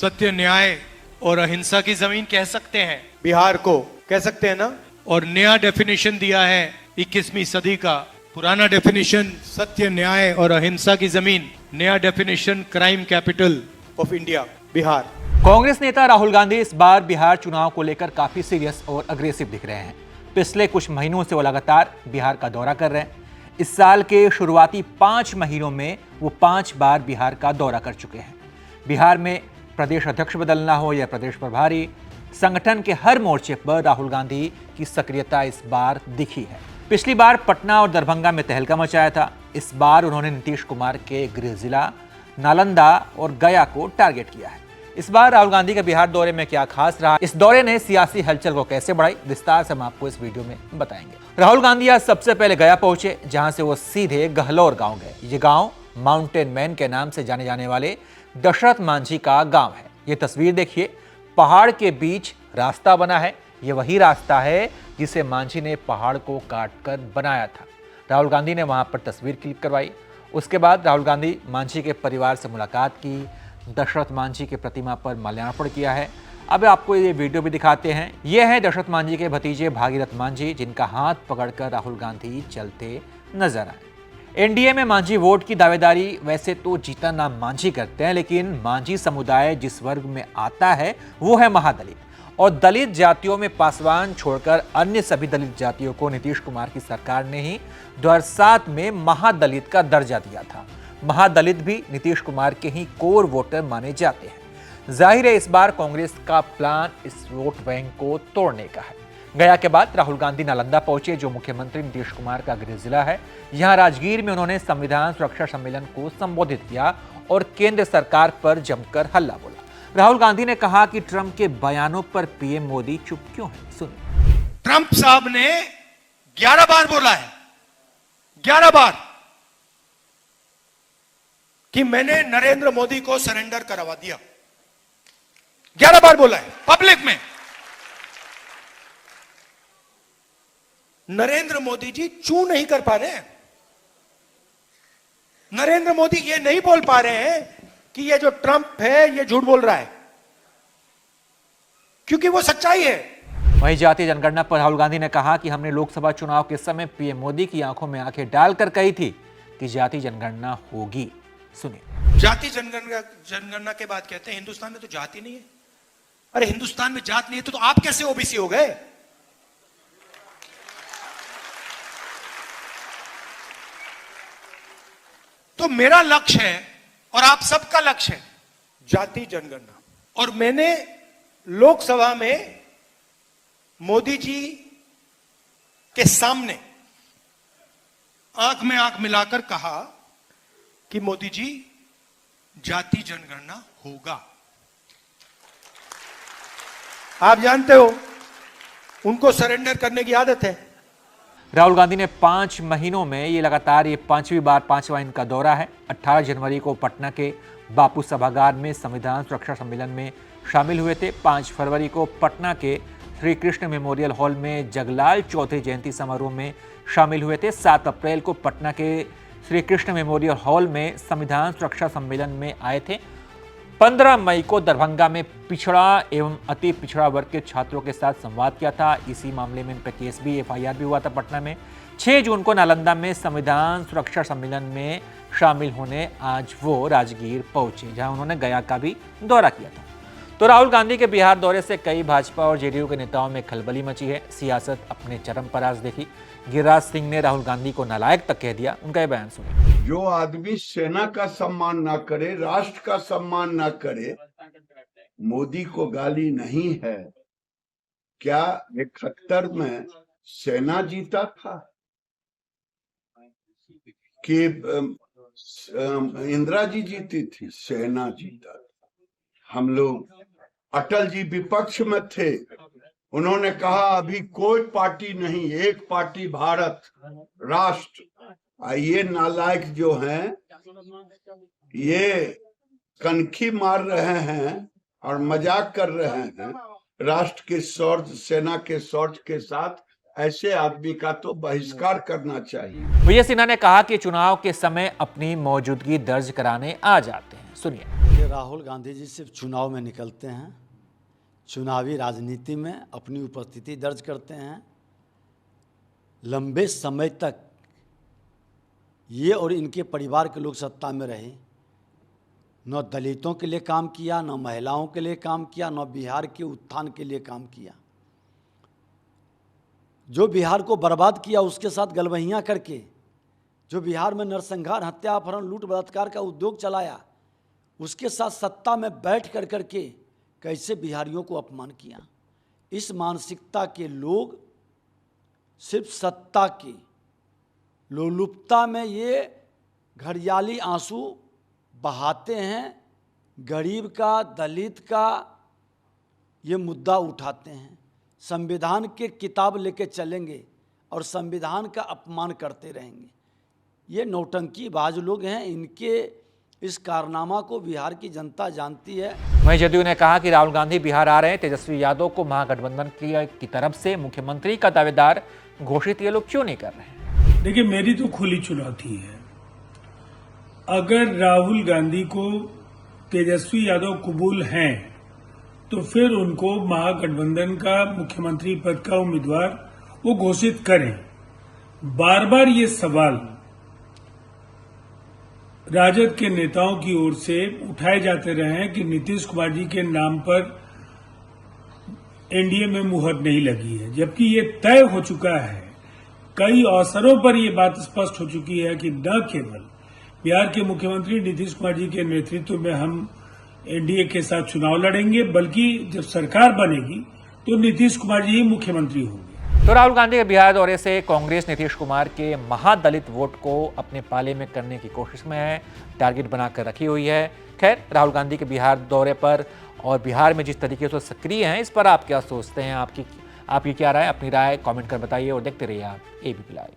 सत्य, न्याय और अहिंसा की जमीन कह सकते हैं, बिहार को कह सकते हैं ना। और नया डेफिनेशन दिया है 21वीं सदी का। पुराना डेफिनेशन सत्य, न्याय और अहिंसा की जमीन, नया definition crime capital of India Bihar. Congress नेता राहुल गांधी इस बार बिहार चुनाव को लेकर काफी सीरियस और अग्रेसिव दिख रहे हैं। पिछले कुछ महीनों से वो लगातार बिहार का दौरा कर रहे हैं। इस साल के शुरुआती 5 महीनों में वो 5 बार बिहार का दौरा कर चुके हैं। बिहार में प्रदेश अध्यक्ष बदलना हो या प्रदेश प्रभारी, संगठन के हर मोर्चे पर राहुल गांधी की सक्रियता इस बार दिखी है। पिछली बार पटना और दरभंगा में तहलका मचाया था। इस बार उन्होंने नीतीश कुमार के गृह जिला नालंदा और गया को टारगेट किया है। इस बार राहुल गांधी के बिहार दौरे में क्या खास रहा, इस दौरे ने सियासी हलचल को कैसे बढ़ाई, विस्तार से हम आपको इस वीडियो में बताएंगे। राहुल गांधी आज सबसे पहले गया पहुंचे, जहां से वो सीधे गहलोर गांव गए। ये गांव माउंटेन मैन के नाम से जाने जाने वाले दशरथ मांझी का गांव है। ये तस्वीर देखिए, पहाड़ के बीच रास्ता बना है। ये वही रास्ता है जिसे मांझी ने पहाड़ को काटकर बनाया था। राहुल गांधी ने वहां पर तस्वीर क्लिक करवाई। उसके बाद राहुल गांधी मांझी के परिवार से मुलाकात की, दशरथ मांझी के प्रतिमा पर माल्यार्पण किया है। अब आपको ये वीडियो भी दिखाते हैं। ये है दशरथ मांझी के भतीजे भागीरथ मांझी, जिनका हाथ पकड़कर राहुल गांधी चलते नजर आए। एनडीए में मांझी वोट की दावेदारी वैसे तो जीतन राम मांझी करते हैं, लेकिन मांझी समुदाय जिस वर्ग में आता है वो है महादलित। और दलित जातियों में पासवान छोड़कर अन्य सभी दलित जातियों को नीतीश कुमार की सरकार ने ही 2007 में महादलित का दर्जा दिया था। महादलित भी नीतीश कुमार के ही कोर वोटर माने जाते हैं। जाहिर है इस बार कांग्रेस का प्लान इस वोट बैंक को तोड़ने का है। गया के बाद राहुल गांधी नालंदा पहुंचे, जो मुख्यमंत्री नीतीश कुमार का गृह जिला है। यहां राजगीर में उन्होंने संविधान सुरक्षा सम्मेलन को संबोधित किया और केंद्र सरकार पर जमकर हल्ला बोला। राहुल गांधी ने कहा कि ट्रंप के बयानों पर पीएम मोदी चुप क्यों है, सुनिए। ट्रंप साहब ने 11 बार बोला है, 11 बार, कि मैंने नरेंद्र मोदी को सरेंडर करवा दिया। 11 बार बोला है पब्लिक में। नरेंद्र मोदी जी चू नहीं कर पा रहे हैं। नरेंद्र मोदी ये नहीं बोल पा रहे हैं कि ये जो ट्रंप है ये झूठ बोल रहा है, क्योंकि वो सच्चाई है। वहीं जातीय जनगणना पर राहुल गांधी ने कहा कि हमने लोकसभा चुनाव के समय पीएम मोदी की आंखों में आंखें डालकर कही थी कि जातीय जनगणना होगी, सुनिए। जाति जनगणना के बाद कहते हैं हिंदुस्तान में तो जाति नहीं है। अरे हिंदुस्तान में जात नहीं है तो आप कैसे ओबीसी हो गए? तो मेरा लक्ष्य है और आप सबका लक्ष्य है जाति जनगणना। और मैंने लोकसभा में मोदी जी के सामने आंख में आंख मिलाकर कहा कि मोदी जी जाति जनगणना होगा। आप जानते हो उनको सरेंडर करने की आदत है। राहुल गांधी ने 5 महीनों में ये लगातार 5वीं बार 5वां इनका दौरा है। 18 जनवरी को पटना के बापू सभागार में संविधान सुरक्षा सम्मेलन में शामिल हुए थे। 5 फरवरी को पटना के श्री कृष्ण मेमोरियल हॉल में जगलाल चौधरी जयंती समारोह में शामिल हुए थे। 7 अप्रैल को पटना के श्री कृष्ण मेमोरियल हॉल में संविधान सुरक्षा सम्मेलन में आए थे। 15 मई को दरभंगा में पिछड़ा एवं अति पिछड़ा वर्ग के छात्रों के साथ संवाद किया था। इसी मामले में इन पर केस भी एफआईआर भी हुआ था पटना में। 6 जून को नालंदा में संविधान सुरक्षा सम्मेलन में शामिल होने आज वो राजगीर पहुंचे, जहां उन्होंने गया का भी दौरा किया था। तो राहुल गांधी के बिहार दौरे से कई भाजपा और जेडीयू के नेताओं में खलबली मची है। सियासत अपने चरम पर आज देखी। गिरिराज सिंह ने राहुल गांधी को नालायक तक कह दिया। उनका ये बयान सुनिए। जो आदमी सेना का सम्मान ना करे, राष्ट्र का सम्मान ना करे, मोदी को गाली नहीं है। क्या 71 में सेना जीता था कि इंदिरा जी जीती थी? सेना जीता था। हम लोग, अटल जी विपक्ष में थे, उन्होंने कहा अभी कोई पार्टी नहीं, एक पार्टी भारत राष्ट्र। ये नालायक जो हैं ये कनखी मार रहे हैं और मजाक कर रहे हैं राष्ट्र के शौर्य, सेना के शौर्य के साथ। ऐसे आदमी का तो बहिष्कार करना चाहिए। विजय सिन्हा ने कहा कि चुनाव के समय अपनी मौजूदगी दर्ज कराने आ जाते हैं, सुनिए। ये राहुल गांधी जी सिर्फ चुनाव में निकलते हैं, चुनावी राजनीति में अपनी उपस्थिति दर्ज करते हैं। लंबे समय तक ये और इनके परिवार के लोग सत्ता में रहे, न दलितों के लिए काम किया, न महिलाओं के लिए काम किया, न बिहार के उत्थान के लिए काम किया। जो बिहार को बर्बाद किया उसके साथ गलबहियाँ करके, जो बिहार में नरसंहार, हत्या, अपहरण, लूट, बलात्कार का उद्योग चलाया, उसके साथ सत्ता में बैठ कर करके कैसे बिहारियों को अपमान किया। इस मानसिकता के लोग सिर्फ सत्ता की लोलुपता में ये घड़ियाली आंसू बहाते हैं, गरीब का, दलित का ये मुद्दा उठाते हैं, संविधान के किताब लेके चलेंगे और संविधान का अपमान करते रहेंगे। ये नौटंकीबाज लोग हैं, इनके इस कारनामा को बिहार की जनता जानती है। वहीं जदयू ने कहा कि राहुल गांधी बिहार आ रहे हैं, तेजस्वी यादव को महागठबंधन की तरफ से मुख्यमंत्री का दावेदार घोषित ये लोग क्यों नहीं कर रहे हैं? देखिए, मेरी तो खुली चुनौती है, अगर राहुल गांधी को तेजस्वी यादव कबूल हैं तो फिर उनको महागठबंधन का मुख्यमंत्री पद का उम्मीदवार वो घोषित करें। बार बार ये सवाल राजद के नेताओं की ओर से उठाए जाते रहे हैं कि नीतीश कुमार जी के नाम पर एनडीए में मुहर नहीं लगी है, जबकि ये तय हो चुका है। कई अवसरों पर ये बात स्पष्ट हो चुकी है कि न केवल बिहार के मुख्यमंत्री नीतीश कुमार जी के नेतृत्व में हम एनडीए के साथ चुनाव लड़ेंगे, बल्कि जब सरकार बनेगी तो नीतीश कुमार जी ही मुख्यमंत्री होंगे। तो राहुल गांधी के बिहार दौरे से कांग्रेस नीतीश कुमार के महादलित वोट को अपने पाले में करने की कोशिश में है, टारगेट बनाकर रखी हुई है। खैर, राहुल गांधी के बिहार दौरे पर और बिहार में जिस तरीके से सक्रिय हैं, इस पर आप क्या सोचते हैं? आपकी क्या राय? अपनी राय कमेंट कर बताइए और देखते रहिए आप एबीपी लाइव।